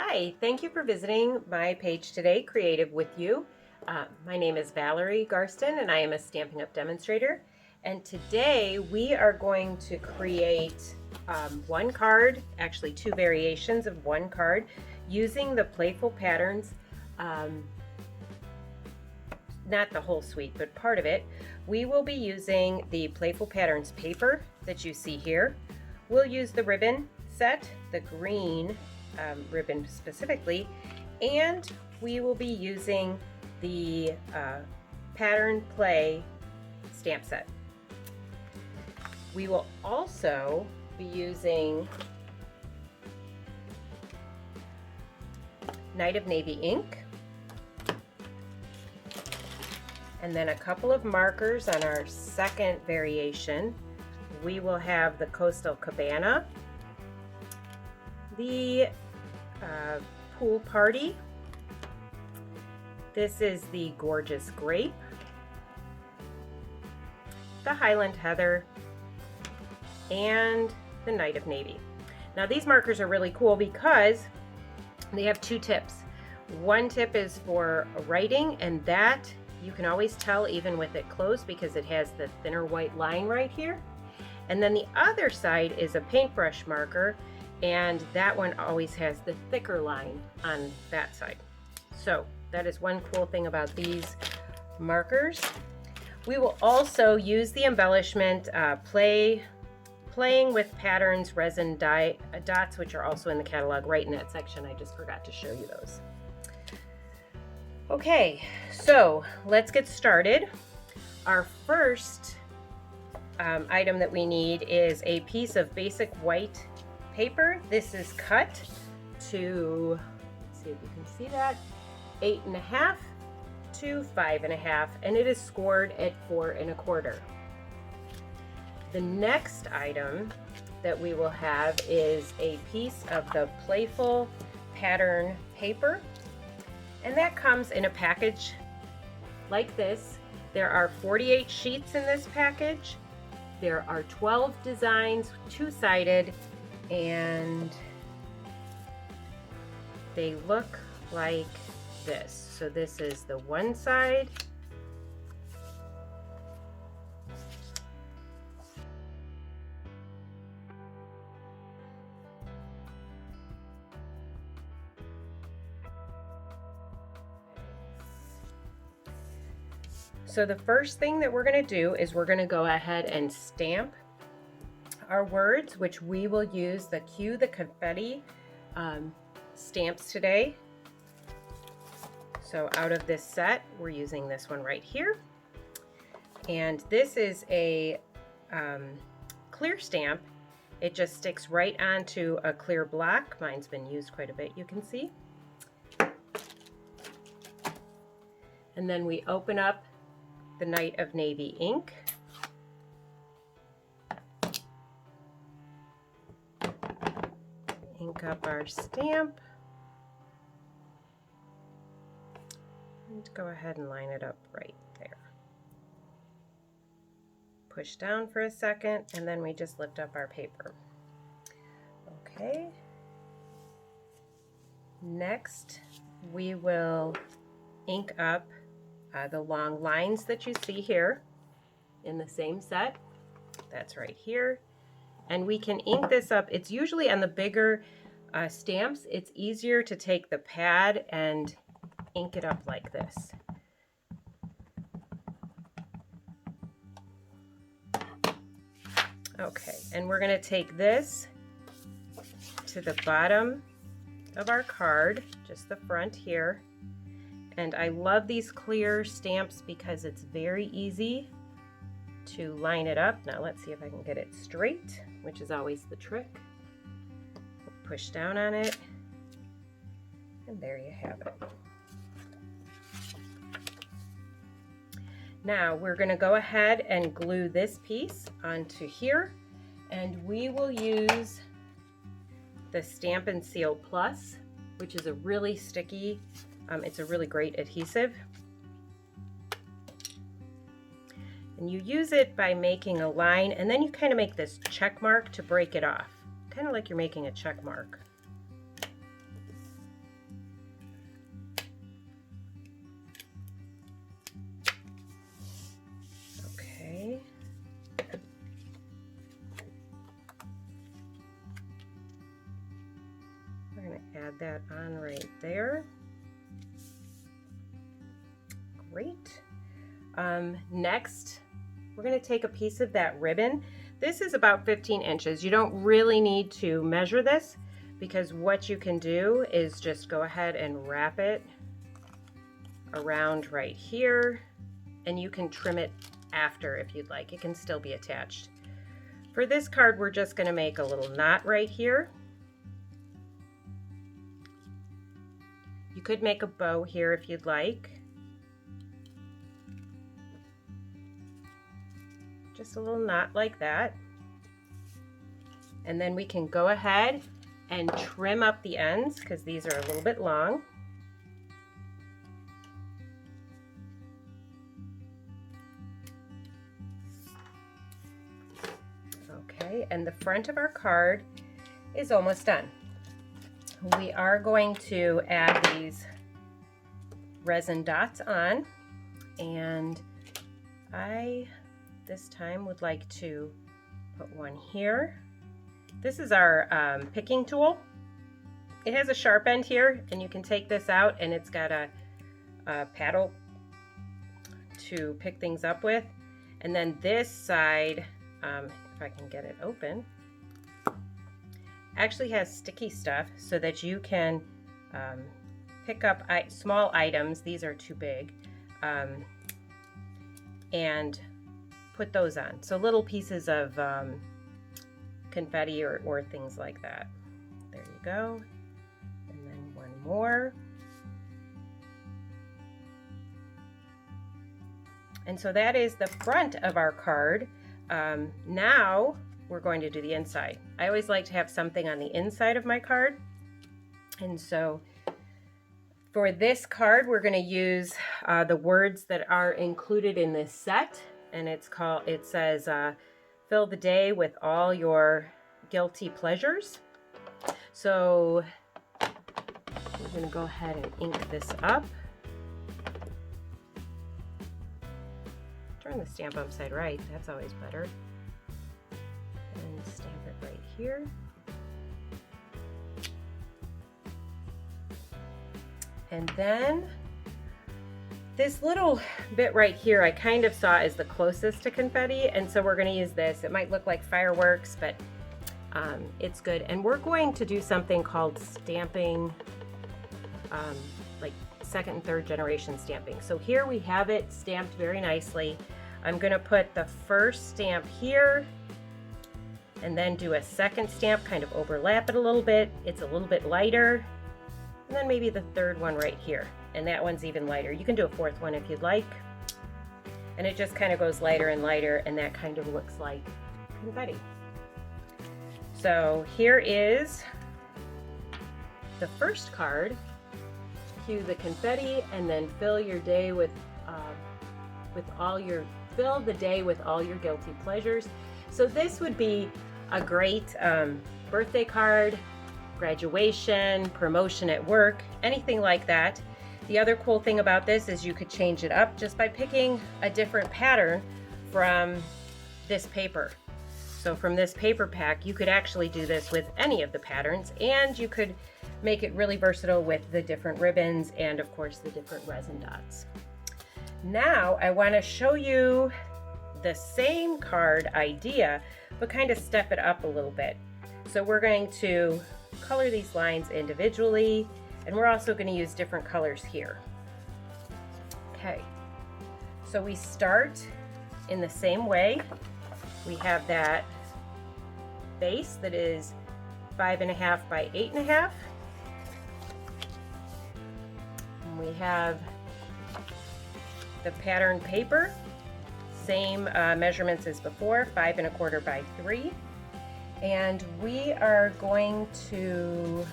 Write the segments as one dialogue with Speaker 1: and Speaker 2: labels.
Speaker 1: Hi, thank you for visiting my page today, Creative with You. My name is Valerie Garston and I am a Stampin' Up! Demonstrator. And today we are going to create one card, actually two variations of one card, using the Playful Patterns, not the whole suite, but part of it. We will be using the Playful Patterns paper that you see here. We'll use the ribbon set, the green ribbon specifically, and we will be using the pattern play stamp set. We will also be using Night of Navy ink, and then a couple of markers on our second variation. We will have the Coastal Cabana, the Pool Party. This is the Gorgeous Grape, the Highland Heather, and the Night of Navy. Now these markers are really cool because they have two tips. One tip is for writing, and that you can always tell even with it closed because it has the thinner white line right here. And then the other side is a paintbrush marker, and that one always has the thicker line on that side. So that is one cool thing about these markers. We will also use the embellishment Playing with Patterns resin dots, which are also in the catalog right in that section. I just forgot to show you those. Okay, so let's get started. Our first item that we need is a piece of basic white paper. This is cut to, let's see if you can see that, 8.5 to 5.5, and it is scored at 4 1/4. The next item that we will have is a piece of the Playful Pattern paper, and that comes in a package like this. There are 48 sheets in this package. There are 12 designs, two-sided, and they look like this. So this is the one side, so the first thing that we're going to do is we're going to go ahead and stamp our words, which we will use the Cue the Confetti stamps today. So out of this set, we're using this one right here. And this is a clear stamp. It just sticks right onto a clear block. Mine's been used quite a bit, you can see. And then we open up the Night of Navy ink. Ink up our stamp. And go ahead and line it up right there. Push down for a second, and then we just lift up our paper. Okay. Next, we will ink up the long lines that you see here in the same set. That's right here. And we can ink this up. It's usually on the bigger stamps. It's easier to take the pad and ink it up like this. Okay, and we're going to take this to the bottom of our card, just the front here. And I love these clear stamps because it's very easy to line it up. Now let's see if I can get it straight, which is always the trick. Push down on it, and there you have it. Now we're going to go ahead and glue this piece onto here, and we will use the Stampin' Seal Plus, which is a really sticky, it's a really great adhesive. And you use it by making a line, and then you kind of make this check mark to break it off, kind of like you're making a check mark. going to add that on right there. Great. Next, we're going to take a piece of that ribbon. This is about 15 inches. You don't really need to measure this, because what you can do is just go ahead and wrap it around right here, and you can trim it after if you'd like. It can still be attached. For this card, we're just going to make a little knot right here. You could make a bow here if you'd like. Just a little knot like that. And then we can go ahead and trim up the ends, because these are a little bit long. Okay, and the front of our card is almost done. We are going to add these resin dots on, and I this time would like to put one here. This is our picking tool. It has a sharp end here, and you can take this out, and it's got a paddle to pick things up with. And then this side, if I can get it open, actually has sticky stuff so that you can pick up small items. These are too big, and put those on. So little pieces of confetti or things like that. There you go. And then one more. And so that is the front of our card. Now we're going to do the inside. I always like to have something on the inside of my card. And so for this card, we're going to use the words that are included in this set. And it says, fill the day with all your guilty pleasures. So we're going to go ahead and ink this up. Turn the stamp upside right, that's always better. And stamp it right here. And then this little bit right here I kind of saw is the closest to confetti, and so we're going to use this. It might look like fireworks, but it's good. And we're going to do something called stamping, like second and third generation stamping. So here we have it stamped very nicely. I'm going to put the first stamp here and then do a second stamp, kind of overlap it a little bit. It's a little bit lighter. And then maybe the third one right here. And that one's even lighter. You can do a fourth one if you'd like. And it just kind of goes lighter and lighter, and that kind of looks like confetti. So here is the first card. Cue the confetti, and then fill your day with fill the day with all your guilty pleasures. So this would be a great birthday card, graduation, promotion at work, anything like that. The other cool thing about this is you could change it up just by picking a different pattern from this paper. So from this paper pack, you could actually do this with any of the patterns, and you could make it really versatile with the different ribbons and of course the different resin dots. Now I want to show you the same card idea, but kind of step it up a little bit. So we're going to color these lines individually, and we're also going to use different colors here. Okay, so we start in the same way. We have that base that is 5.5 by 8.5. And we have the pattern paper, same measurements as before, 5.25 by 3. And we are going to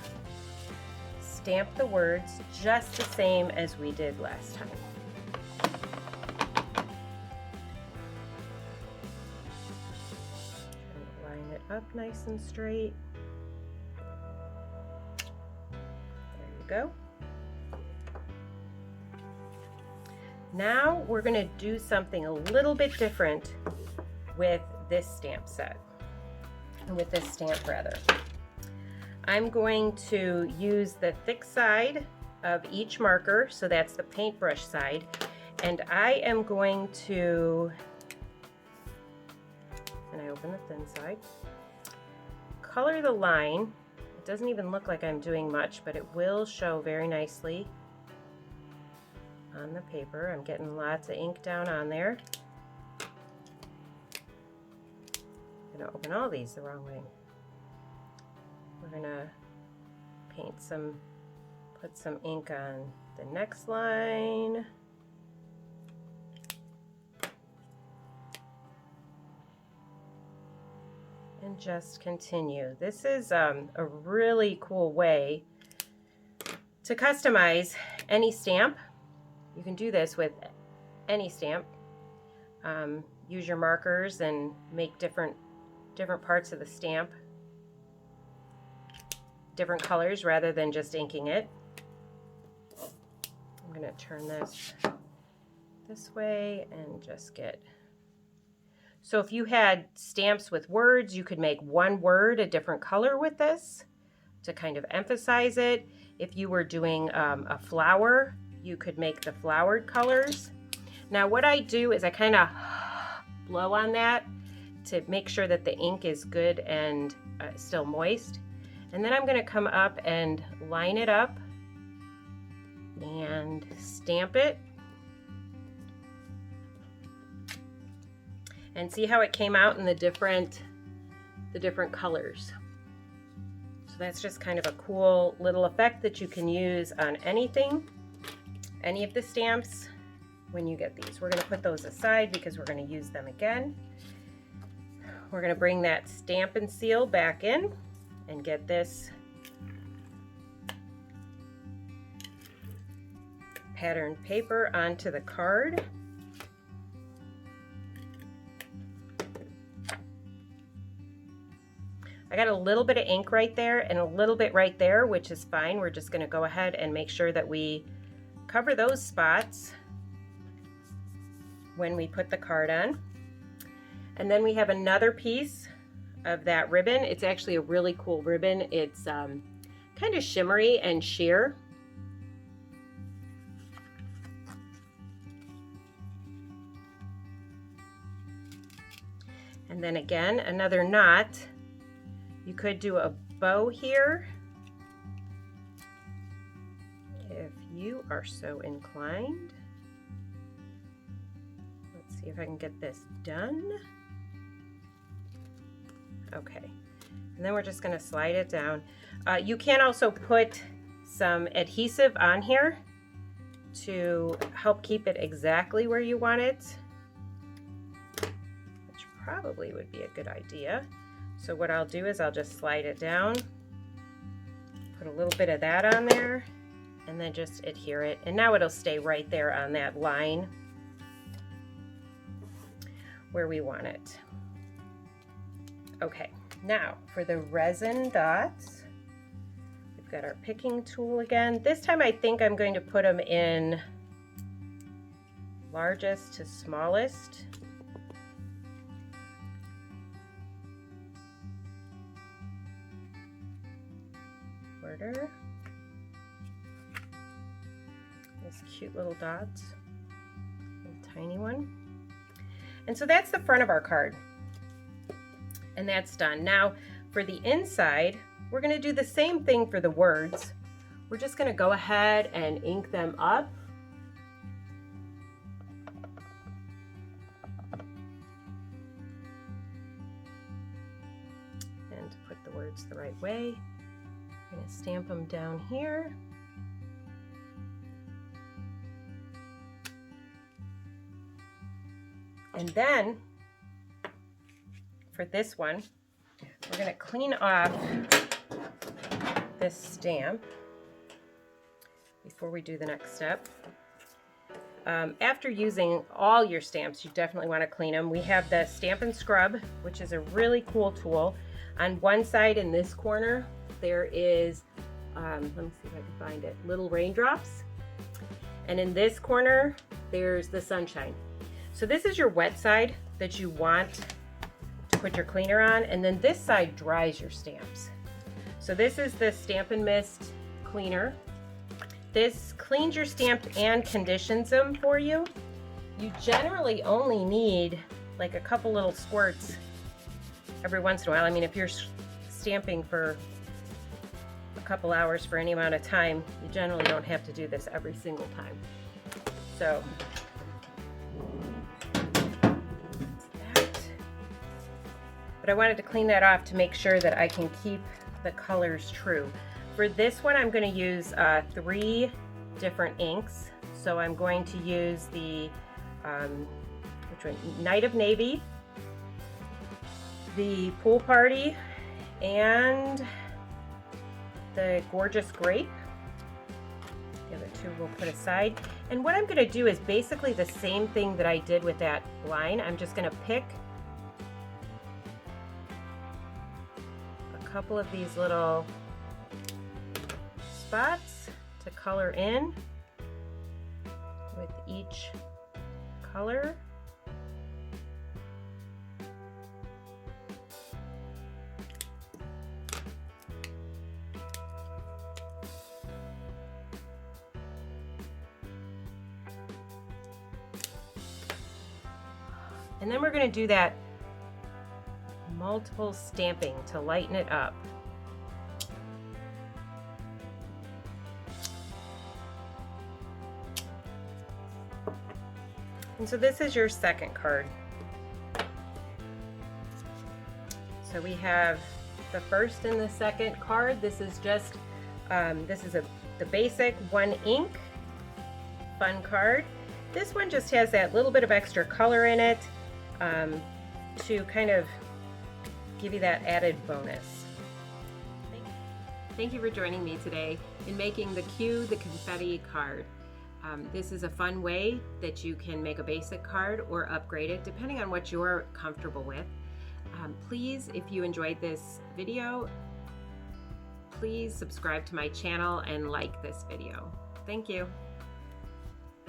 Speaker 1: stamp the words just the same as we did last time. And line it up nice and straight. There you go. Now we're going to do something a little bit different with this stamp set, with this stamp rather. I'm going to use the thick side of each marker, so that's the paintbrush side, and I am going to, and I open the thin side, color the line. It doesn't even look like I'm doing much, but it will show very nicely on the paper. I'm getting lots of ink down on there. I'm gonna open all these the wrong way. We're gonna paint some, put some ink on the next line. And just continue. This is a really cool way to customize any stamp. You can do this with any stamp. Use your markers and make different parts of the stamp different colors rather than just inking it. I'm going to turn this way and just get, so if you had stamps with words, you could make one word a different color with this to kind of emphasize it. If you were doing a flower, you could make the flowered colors. Now what I do is I kind of blow on that to make sure that the ink is good and still moist. And then I'm going to come up and line it up and stamp it. And see how it came out in the different colors. So that's just kind of a cool little effect that you can use on anything, any of the stamps when you get these. We're going to put those aside because we're going to use them again. We're going to bring that Stampin' Seal back in and get this patterned paper onto the card. I got a little bit of ink right there and a little bit right there, which is fine. We're just going to go ahead and make sure that we cover those spots when we put the card on. And then we have another piece of that ribbon. It's actually a really cool ribbon. It's kind of shimmery and sheer. And then again, another knot. You could do a bow here if you are so inclined. Let's see if I can get this done. Okay, and then we're just going to slide it down. You can also put some adhesive on here to help keep it exactly where you want it, which probably would be a good idea. So what I'll do is I'll just slide it down, put a little bit of that on there, and then just adhere it. And now it'll stay right there on that line where we want it. Okay, now for the resin dots, we've got our picking tool again. This time I think I'm going to put them in largest to smallest. Order. These cute little dots, a tiny one. And so that's the front of our card. And that's done. Now for the inside, we're going to do the same thing for the words. We're just going to go ahead and ink them up. And to put the words the right way, I'm going to stamp them down here. And then for this one, we're going to clean off this stamp before we do the next step. After using all your stamps, you definitely want to clean them. We have the Stampin' Scrub, which is a really cool tool. On one side in this corner, there is, let me see if I can find it, little raindrops. And in this corner, there's the sunshine. So this is your wet side that you want to put your cleaner on, and then this side dries your stamps. So this is the Stampin' Mist cleaner. This cleans your stamps and conditions them for you. You generally only need like a couple little squirts every once in a while. I mean, if you're stamping for a couple hours for any amount of time, you generally don't have to do this every single time. So that. But I wanted to clean that off to make sure that I can keep the colors true. For this one, I'm going to use 3 different inks. So I'm going to use the which one? Night of Navy, the Pool Party, and the Gorgeous Grape. The other 2 we'll put aside. And what I'm going to do is basically the same thing that I did with that line. I'm just going to pick a couple of these little spots to color in with each color. And then we're going to do that multiple stamping to lighten it up. And so this is your second card. So we have the first and the second card. This is just, the basic 1 ink fun card. This one just has that little bit of extra color in it to kind of give you that added bonus. Thank you for joining me today in making the Cue the Confetti card. This is a fun way that you can make a basic card or upgrade it depending on what you're comfortable with. Please, if you enjoyed this video, please subscribe to my channel and like this video. Thank you.